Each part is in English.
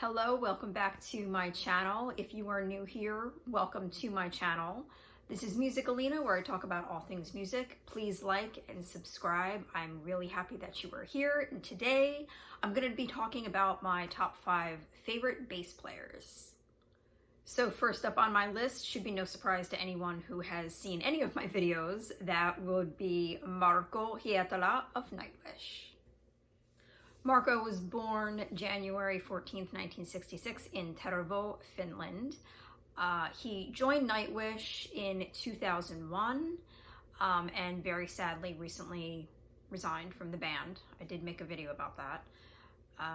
Hello, welcome back to my channel. If you are new here, welcome to my channel. This is Musicalina, where I talk about all things music. Please like and subscribe. I'm really happy that you are here. And today I'm going to be talking about my top 5 favorite bass players. So first up on my list, should be no surprise to anyone who has seen any of my videos, that would be Marco Hietala of Nightwish. Marco was born January 14th, 1966 in Tervo, Finland. He joined Nightwish in 2001 and very sadly recently resigned from the band. I did make a video about that.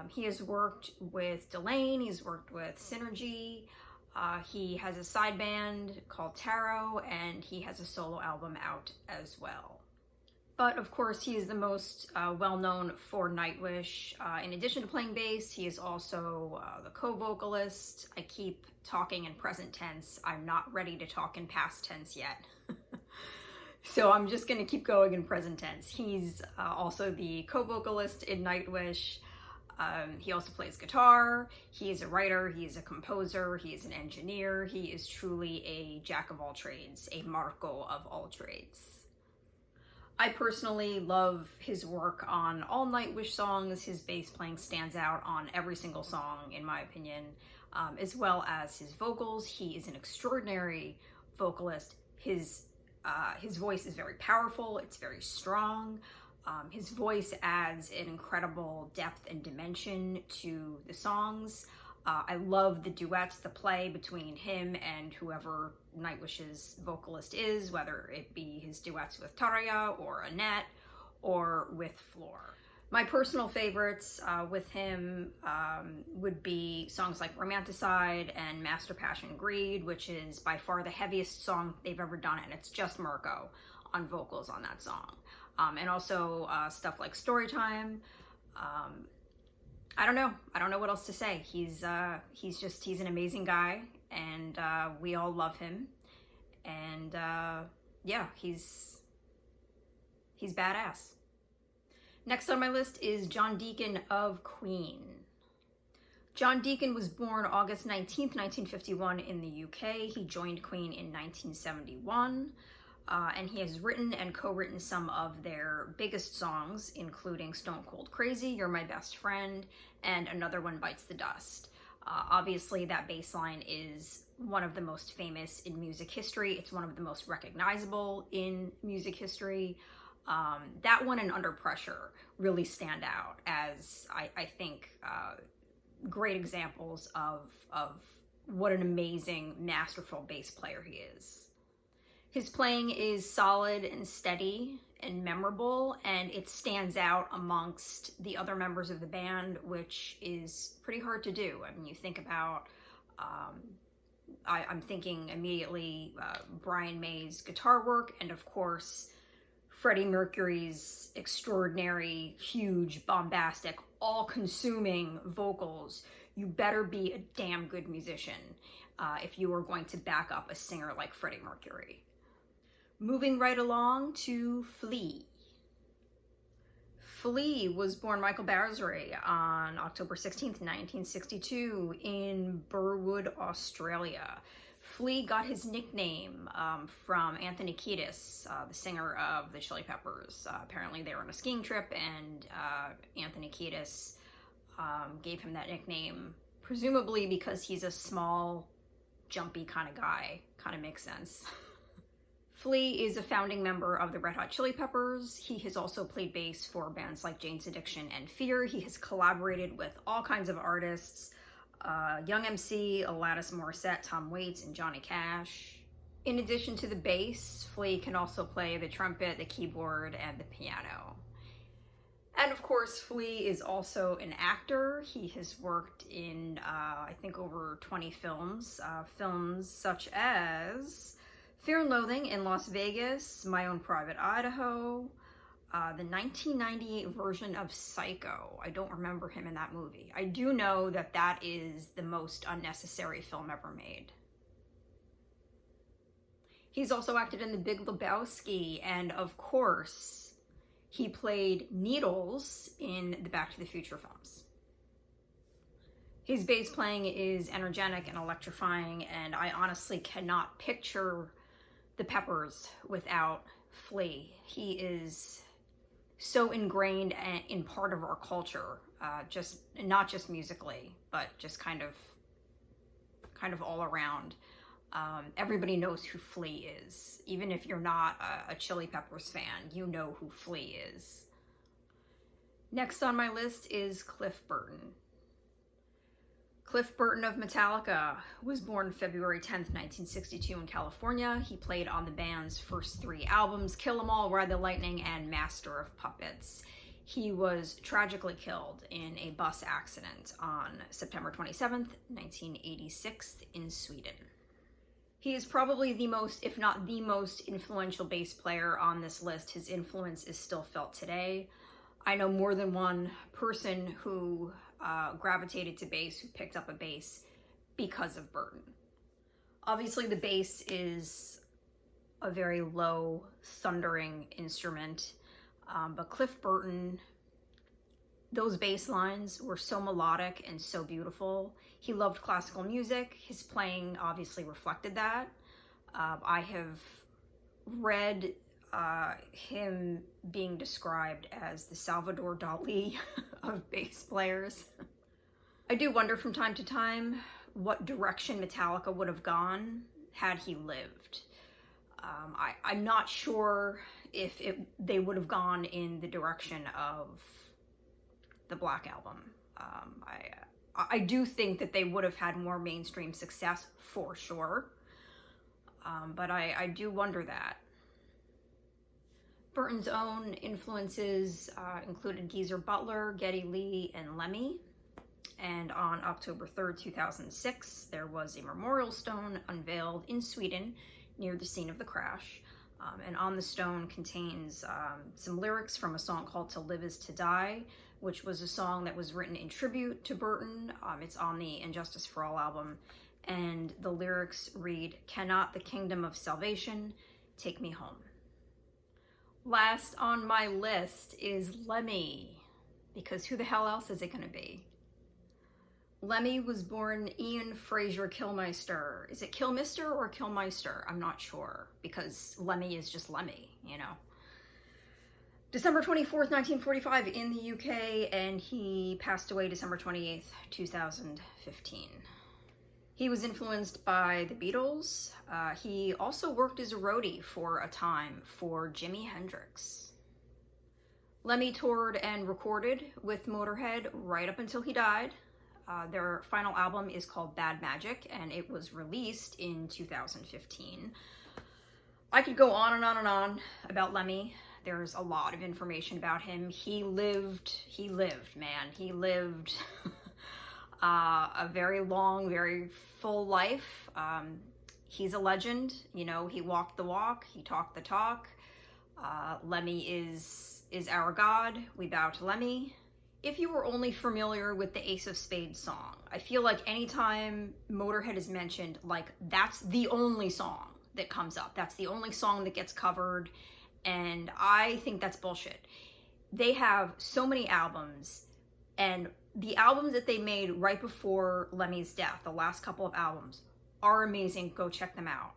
He has worked with Delane, he's worked with Synergy, he has a side band called Tarot, and he has a solo album out as well. But of course, he is the most well-known for Nightwish. In addition to playing bass, he is also the co-vocalist. I keep talking in present tense. I'm not ready to talk in past tense yet. So I'm just gonna keep going in present tense. He's also the co-vocalist in Nightwish. He also plays guitar. He is a writer, he is a composer, he is an engineer. He is truly a jack of all trades, a Marco of all trades. I personally love his work on all Nightwish songs. His bass playing stands out on every single song, in my opinion, as well as his vocals. He is an extraordinary vocalist. His voice is very powerful, it's very strong. His voice adds an incredible depth and dimension to the songs. I love the duets, the play between him and whoever Nightwish's vocalist is, whether it be his duets with Tarja or Annette or with Floor. My personal favorites with him would be songs like Romanticide and Master Passion Greed, which is by far the heaviest song they've ever done, and it's just Marco on vocals on that song. And also stuff like Storytime. I don't know what else to say. He's an amazing guy, and we all love him. And yeah, he's badass. Next on my list is John Deacon of Queen. John Deacon was born August 19th, 1951 in the UK. He joined Queen in 1971. And he has written and co-written some of their biggest songs, including Stone Cold Crazy, You're My Best Friend, and Another One Bites the Dust. Obviously, that bass line is one of the most famous in music history. It's one of the most recognizable in music history. That one and Under Pressure really stand out as, I think, great examples of what an amazing, masterful bass player he is. His playing is solid and steady and memorable, and it stands out amongst the other members of the band, which is pretty hard to do. I mean, you think about, I'm thinking immediately Brian May's guitar work, and of course, Freddie Mercury's extraordinary, huge, bombastic, all-consuming vocals. You better be a damn good musician if you are going to back up a singer like Freddie Mercury. Moving right along to Flea. Flea was born Michael Barzory on October 16th, 1962 in Burwood, Australia. Flea got his nickname from Anthony Kiedis, the singer of the Chili Peppers. Apparently they were on a skiing trip, and Anthony Kiedis gave him that nickname, presumably because he's a small, jumpy kind of guy. Kind of makes sense. Flea is a founding member of the Red Hot Chili Peppers. He has also played bass for bands like Jane's Addiction and Fear. He has collaborated with all kinds of artists, Young MC, Alanis Morissette, Tom Waits, and Johnny Cash. In addition to the bass, Flea can also play the trumpet, the keyboard, and the piano. And of course, Flea is also an actor. He has worked in, I think, over 20 films. Films such as Fear and Loathing in Las Vegas, My Own Private Idaho, the 1998 version of Psycho. I don't remember him in that movie. I do know that that is the most unnecessary film ever made. He's also acted in The Big Lebowski, and of course, he played Needles in the Back to the Future films. His bass playing is energetic and electrifying, and I honestly cannot picture the Peppers without Flea. He is so ingrained in part of our culture, just not just musically, but just kind of all around. Everybody knows who Flea is. Even if you're not a Chili Peppers fan, you know who Flea is. Next on my list is Cliff Burton. Cliff Burton of Metallica was born February 10th, 1962 in California. He played on the band's first 3 albums, Kill 'Em All, Ride the Lightning, and Master of Puppets. He was tragically killed in a bus accident on September 27th, 1986 in Sweden. He is probably the most, if not the most, influential bass player on this list. His influence is still felt today. I know more than one person who gravitated to bass, who picked up a bass because of Burton. Obviously, the bass is a very low, thundering instrument, but Cliff Burton, those bass lines were so melodic and so beautiful. He loved classical music. His playing obviously reflected that. I have read him being described as the Salvador Dali of bass players. I do wonder from time to time what direction Metallica would have gone had he lived. I'm not sure if they would have gone in the direction of the Black Album. I do think that they would have had more mainstream success for sure, but I do wonder that. Burton's own influences included Geezer Butler, Geddy Lee, and Lemmy. And on October 3rd, 2006, there was a memorial stone unveiled in Sweden near the scene of the crash. And on the stone contains some lyrics from a song called To Live Is To Die, which was a song that was written in tribute to Burton. It's on the Injustice for All album. And the lyrics read, "Cannot the kingdom of salvation take me home?" Last on my list is Lemmy, because who the hell else is it going to be? Lemmy was born Ian Fraser Kilmeister. Is it Kilmister or Kilmeister? I'm not sure, because Lemmy is just Lemmy, you know. December 24th, 1945 in the UK, and he passed away December 28th, 2015. He was influenced by the Beatles. He also worked as a roadie for a time for Jimi Hendrix. Lemmy toured and recorded with Motorhead right up until he died. Their final album is called Bad Magic, and it was released in 2015. I could go on and on and on about Lemmy. There's a lot of information about him. He lived, man. He lived a very long, very full life. He's a legend. You know, he walked the walk, he talked the talk. Lemmy is our god. We bow to Lemmy. If you were only familiar with the Ace of Spades song, I feel like anytime Motorhead is mentioned, like, that's the only song that comes up. That's the only song that gets covered, and I think that's bullshit. They have so many albums, and the albums that they made right before Lemmy's death, the last couple of albums, are amazing. Go check them out.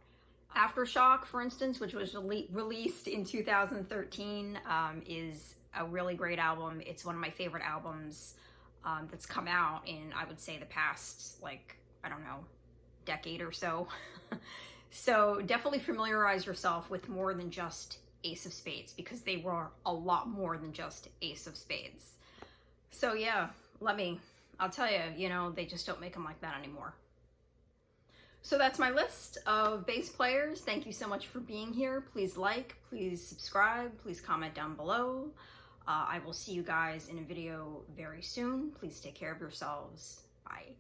Aftershock, for instance, which was released in 2013, is a really great album. It's one of my favorite albums that's come out in, I would say, the past, like, I don't know, decade or so. So definitely familiarize yourself with more than just Ace of Spades, because they were a lot more than just Ace of Spades. So yeah, Lemmy, I'll tell you, you know, they just don't make them like that anymore. So that's my list of bass players. Thank you so much for being here. Please like, please subscribe, please comment down below. I will see you guys in a video very soon. Please take care of yourselves. Bye.